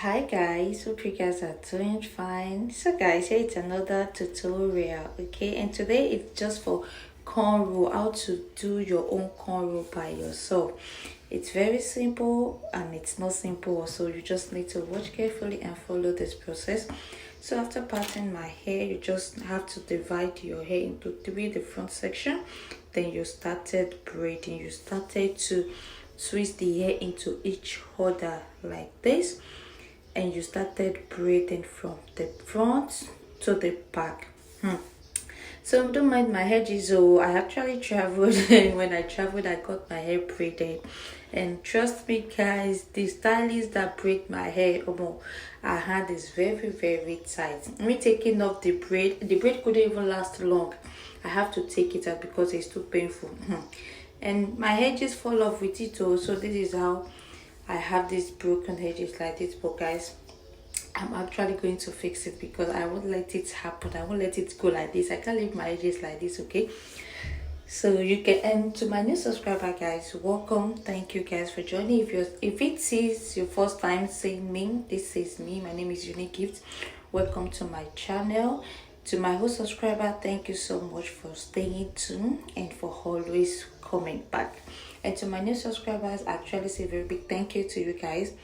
Hi guys, hope you guys are doing fine. So guys, here it's another tutorial, okay? And today it's just for cornrow, how to do your own cornrow by yourself. It's very simple and it's not simple, so you just need to watch carefully and follow this process. So after parting my hair, you just have to divide your hair into three different sections. Then you started braiding. You started to twist the hair into each other like this, and you started braiding from the front to the back. So don't mind my hair, so I actually traveled and when I traveled I got my hair braided, and trust me guys, the stylist that braid my hair, her hand is very tight. Me taking off the braid couldn't even last long. I have to take it out because it's too painful. And my hair just fall off with it too. So this is how I have these broken edges like this. But guys, I'm actually going to fix it because I won't let it happen. I won't let it go like this. I can't leave my edges like this, okay? So you can, and to my new subscriber guys, welcome. Thank you guys for joining. If it is your first time seeing me, this is me. My name is Unique Gift. Welcome to my channel. To my whole subscriber, thank you so much for staying tuned and for always coming back. And to my new subscribers, I actually say a very big thank you to you guys.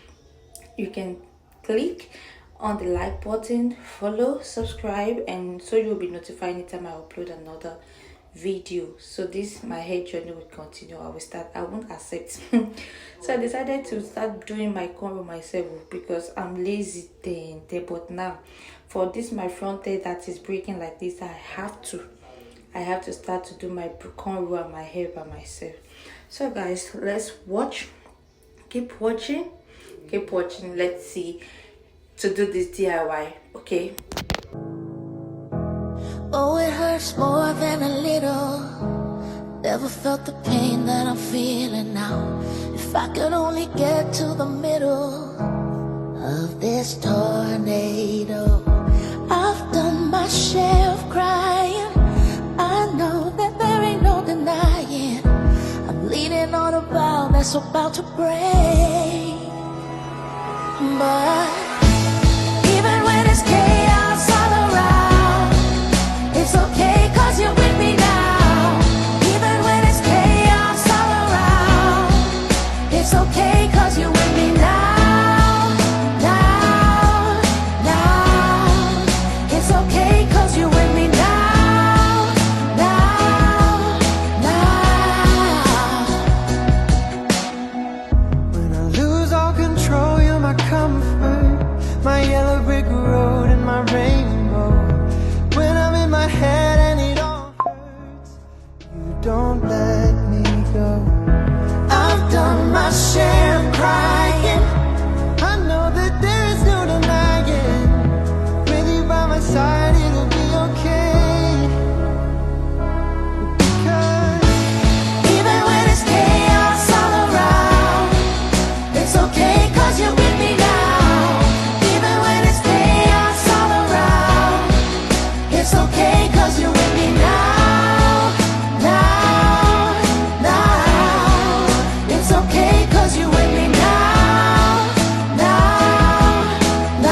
You can click on the like button, follow, subscribe, and so you'll be notified anytime I upload another video. So this my hair journey will continue. I won't accept. So I decided to start doing my cornrow myself because I'm lazy then. But now for this my front hair that is breaking like this, I have to start to do my cornrow and my hair by myself. So guys, let's watch. Keep watching. Let's see to do this DIY, okay? Oh, it hurts more than a little. Never felt the pain that I'm feeling now. If I could only get to the middle of this tornado. I've done my share of crying. I know that there ain't no denying. I'm leaning on a bow that's about to break. But even when it's chaos all around, it's okay cause you're with me now. Even when it's chaos all around, it's okay cause you're with me now. Now, it's okay cause you're with me now. When I lose all control, you're my comfort, my yellow brick road and my rainbow. When I'm in my head and it all hurts, you don't let me go. I've done my share of crying. I know that there is no denying. With you by my side, it'll be okay. Because Even when it's chaos all around, it's okay cause you're with me now. Even when it's chaos all around, it's okay cause you're with me now. It's okay cause you're with me now. No,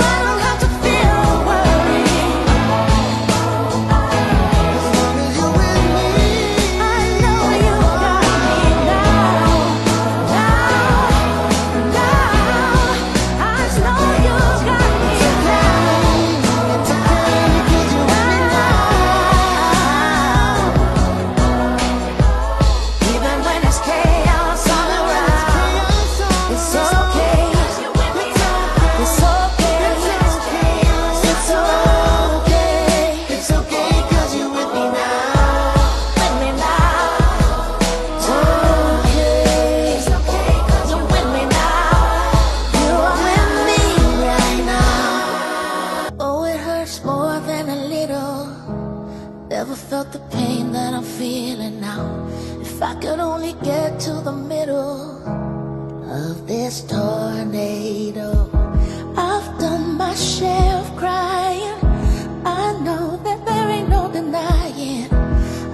I don't have to feel or worry. as long as you're with me, I know you got me now. I know you got me now. it's okay because you're with me Even when it's chaos all around, it's okay. It's okay. It's okay cause you're with me now. With me now. It's okay. It's okay 'cause you're with me now. You are with me right now. Oh, it hurts more than a little. Never felt the pain that I'm feeling now. If I could only get to the middle of this tornado. I've done my share of crying. I know that there ain't no denying.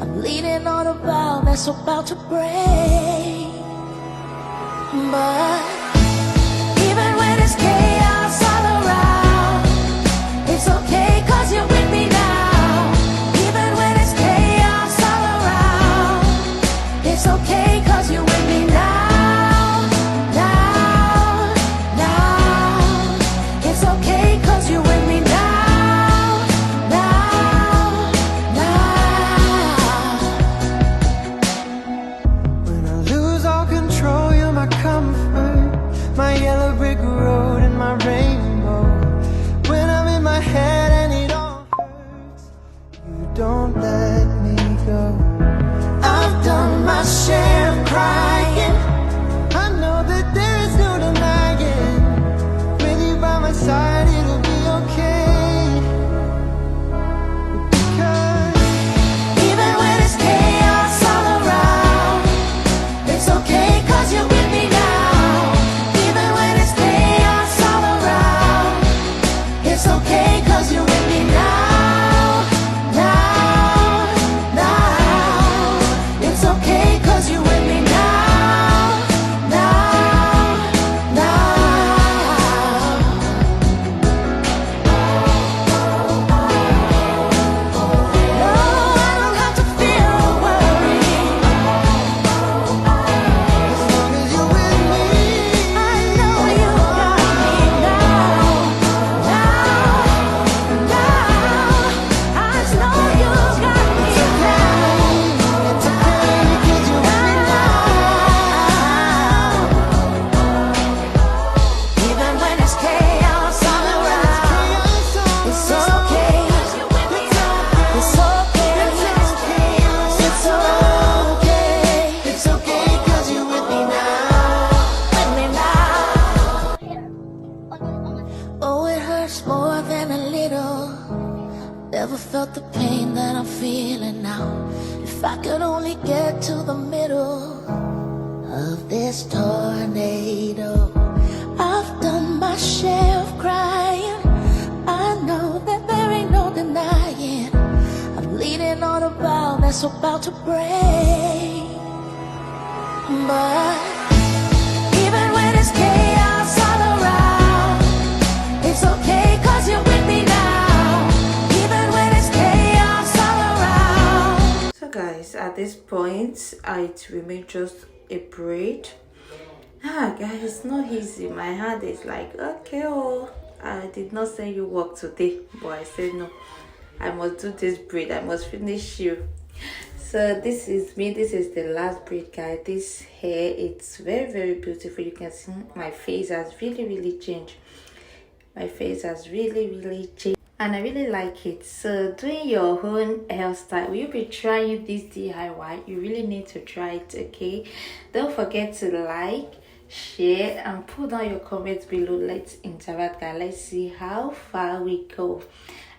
I'm leaning leaning on a vow that's about to break. But even when it's chaos all around, it's okay 'cause you're with me now. Even when it's chaos all around, it's okay 'cause you're with me now. Now, now, it's okay 'cause you're with me now. Now, now. When I lose all control, you're my comfort, my yellow brick road and my rainbow. When I'm in my head and it all hurts, you don't let me go. I've done my share of crying. I know that there is no denying, with you by my side it'll be okay. Because Even when it's chaos all around, it's okay 'cause you're with me now. Even when it's chaos all around, it's okay 'cause you're with me now. Now, now, it's okay 'cause you're with me now. Now, now. No, I don't have to fear or worry. as long as you're with me, I know you got me now. Now, now, I know you got me now. it's okay because you're with me now. Even when it's chaos all around, it's okay. It's okay. It's okay. It's okay because you're with me now. With me now. Oh, it hurts more than a little. Never felt the pain that I'm feeling now. If I could only get to the middle of this tornado. I've done my share of crying. I know that there ain't no denying. I'm leaning on a vow that's about to break. But even when it's chaos all around, it's okay 'cause you're with me now. Even when it's chaos all around. So guys, at this point it remains just a braid. Guys, it's not easy. My hand is like, okay, oh, I did not send you work today, but I said no, I must do this braid, I must finish you. So this is me, this is the last braid, guys. This hair, it's very beautiful. You can see my face has really changed. My face has really changed, and I really like it. So doing your own hairstyle, will you be trying this DIY? You really need to try it, okay? Don't forget to like, share, and put down your comments below. Let's interact, guys. Let's see how far we go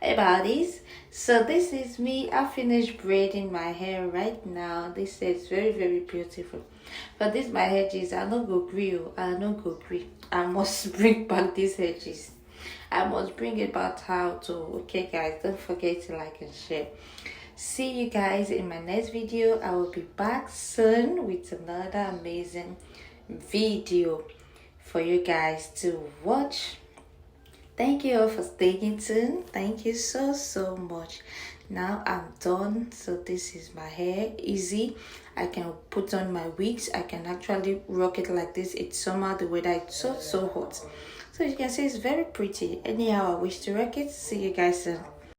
about this. So this is me. I finished braiding my hair right now. This is very beautiful. But this my edges, I no go gree. I no go gree. I must bring back these edges. I must bring it back out to. Okay guys, don't forget to like and share. See you guys in my next video. I will be back soon with another amazing video for you guys to watch. Thank you all for staying tuned. Thank you so much. Now I'm done. So this is my hair. Easy. I can put on my wigs. I can actually rock it like this. It's summer, the weather is so hot. So you can see it's very pretty. Anyhow, I wish to rock it. See you guys soon.